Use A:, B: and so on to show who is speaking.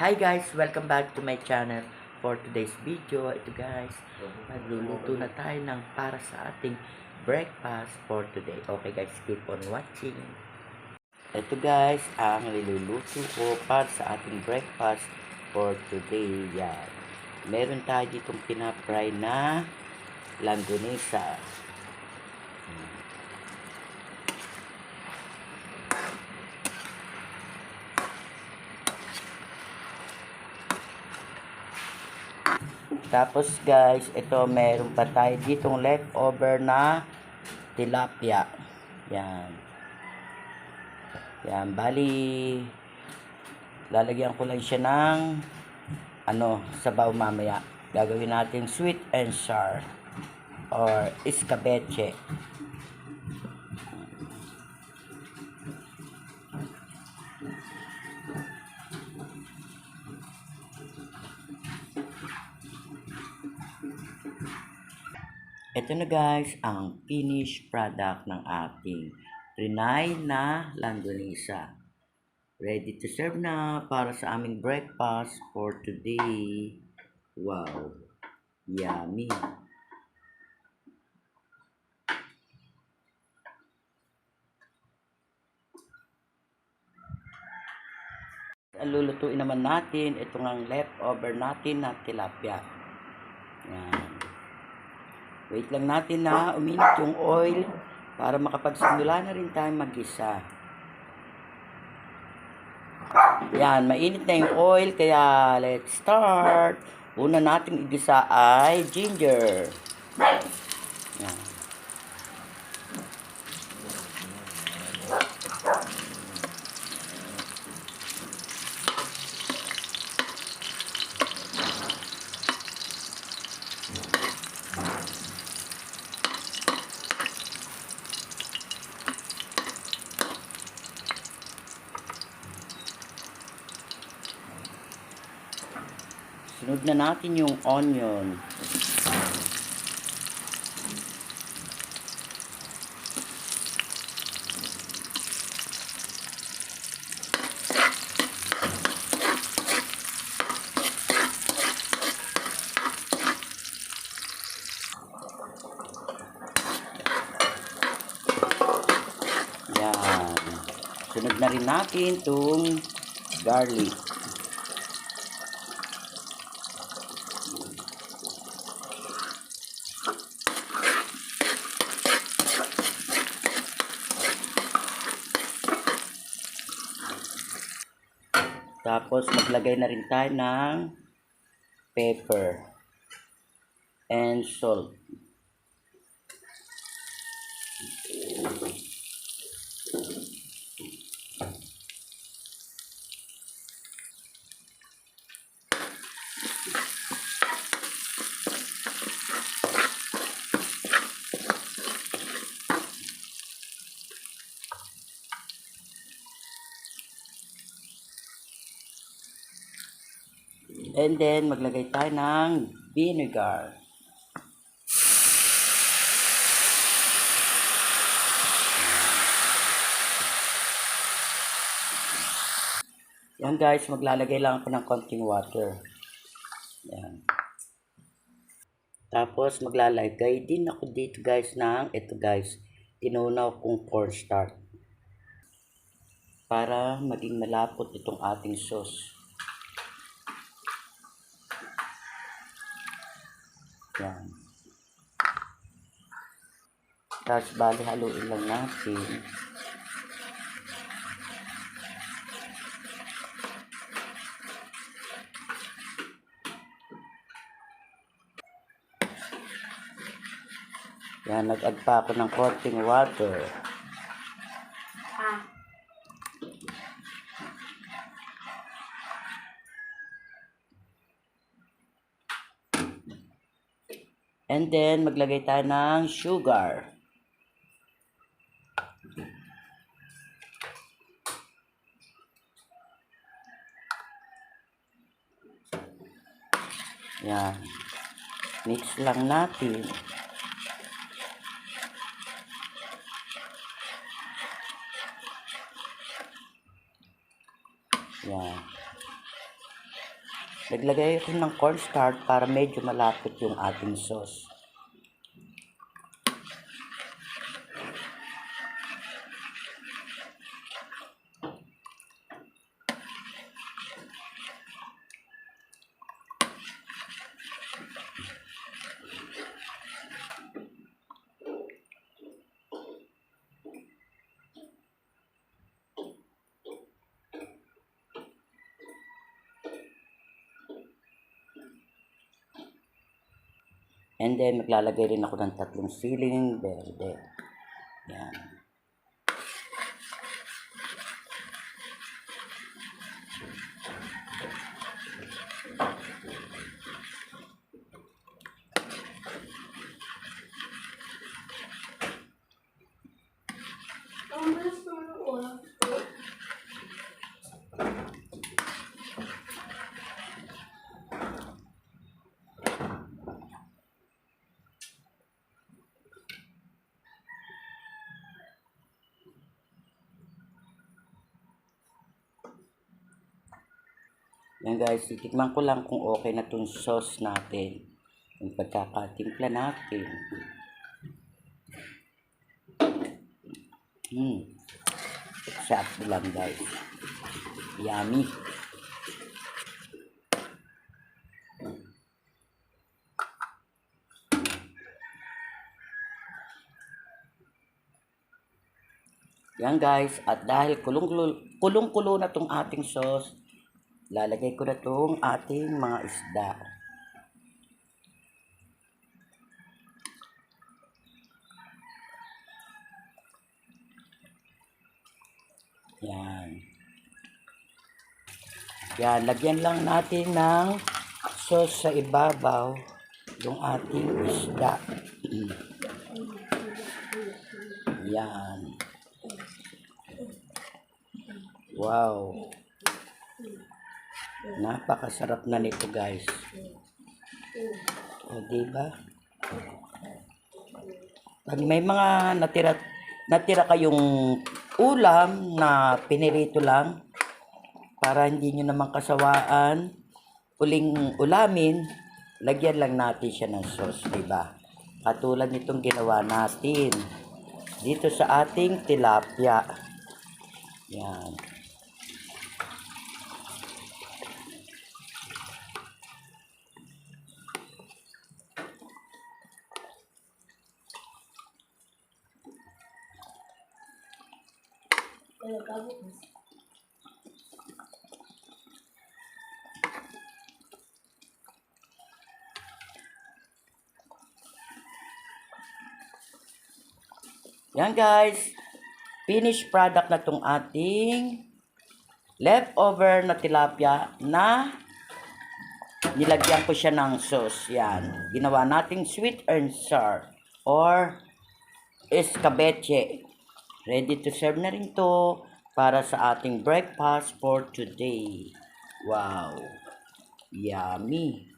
A: Hi guys! Welcome back to my channel. For today's video, ito guys, magluluto na tayo ng para sa ating breakfast for today. Okay guys, keep on watching. Ito guys, ang niluluto ko para sa ating breakfast for today. Yan. Meron tayo ditong pinapry na langganisa. Tapos guys, ito meron pa tayo ditong leftover na tilapia. Yan. Yan, bali lalagyan ko lang siya ng sabaw mamaya. Gagawin natin sweet and sour or escabeche. Ito na guys, ang finished product ng ating trinay na langganisa. Ready to serve na para sa aming breakfast for today. Wow! Yummy! Ang lulutuin naman natin, ito ng leftover natin na tilapia. Yan. Wait lang natin na uminit yung oil para makapagsimula na rin tayo mag-isa. Yan, mainit na yung oil kaya let's start. Una nating igisa ay ginger. Yan. Sunod na natin yung onion. Yan. Sunod na rin natin itong garlic. Tapos maglagay na rin tayo ng pepper and salt. And then, maglagay tayo ng vinegar. Yan guys, maglalagay lang ako ng konting water. Yan. Tapos, maglalagay din ako dito guys ng, ito guys, tinunaw kong cornstarch. Para maging malapot itong ating sauce. Yan. Tapos bali haluin lang natin. Yan, nag-add pa ako ng konting water. And then, maglagay tayo ng sugar. Yan. Mix lang natin. Yan. Naglagay ako ng cornstarch para medyo malapot yung ating sauce. And then, maglalagay rin ako ng 3 siling verde. Yan. Yan guys, titikman ko lang kung okay na itong sauce natin. Yung pagkakatimpla natin. Sakto lang guys. Yummy. Yan guys, at dahil kulong-kulo na itong ating sauce, lalagay ko na itong ating mga isda. Yan. Yan, lagyan lang natin ng sauce sa ibabaw yung ating isda. Yan. Wow. Napakasarap na nito guys. O diba? Pag may mga natira kayong ulam na pinirito lang para hindi nyo naman kasawaan uling ulamin, lagyan lang natin siya ng sauce, diba? Katulad nitong ginawa natin dito sa ating tilapia. Yan. Yan guys, finished product na itong ating leftover na tilapia na nilagyan ko siya ng sauce. Yan, ginawa nating sweet and sour or escabeche. Ready to serve na rin to para sa ating breakfast for today. Wow, yummy.